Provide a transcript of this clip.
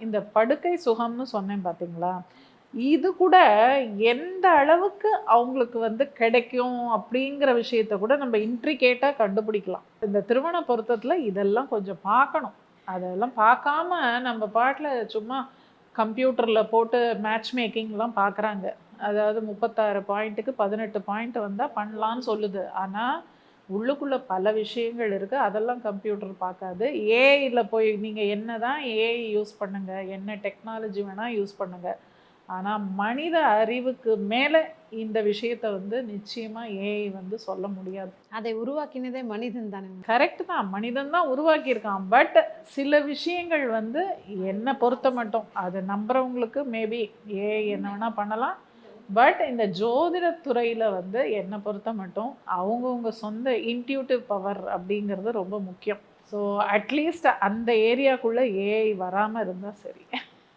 இந்த படுக்கை சுகம்னு சொன்னேன் பார்த்தீங்களா? இது கூட எந்த அளவுக்கு அவங்களுக்கு வந்து கிடைக்கும் அப்படிங்கிற விஷயத்த கூட நம்ம இன்ட்ரிகேட்டா கண்டுபிடிக்கலாம். இந்த திருமண பொருத்தத்துல இதெல்லாம் கொஞ்சம் பார்க்கணும். அதெல்லாம் பார்க்காம நம்ம பாட்டுல சும்மா கம்ப்யூட்டர்ல போட்டு மேட்ச் மேக்கிங்லாம் பார்க்குறாங்க. அதாவது 36 பாயிண்ட்டுக்கு 18 பாயிண்ட் வந்தா பண்ணலான்னு சொல்லுது. ஆனா, உள்ளுக்குள்ள பல விஷயங்கள் இருக்கு. அதெல்லாம் கம்ப்யூட்டர் பார்க்காது. ஏஐல போய் நீங்க என்னதான் ஏஐ யூஸ் பண்ணுங்க, என்ன டெக்னாலஜி வேணா யூஸ் பண்ணுங்க. ஆனா, மனித அறிவுக்கு மேல இந்த விஷயத்த வந்து நிச்சயமா ஏஐ வந்து சொல்ல முடியாது. அதை உருவாக்கினதே மனிதன் தானே. கரெக்ட் தான். மனிதன் தான் உருவாக்கியிருக்கான். பட் சில விஷயங்கள் வந்து என்ன பொறுத்த மட்டும் அது நம்புறவங்களுக்கு மேபி ஏஐ என்ன வேணா பண்ணலாம். பட் இந்த ஜோதிட துறையில வந்து என்ன பொறுத்த மட்டும் அவங்கவுங்க சொந்த இன்ட்யூட்டிவ் பவர் அப்படிங்கிறது ரொம்ப முக்கியம். ஸோ அட்லீஸ்ட் அந்த ஏரியாக்குள்ள ஏஐ வராம இருந்தா சரி.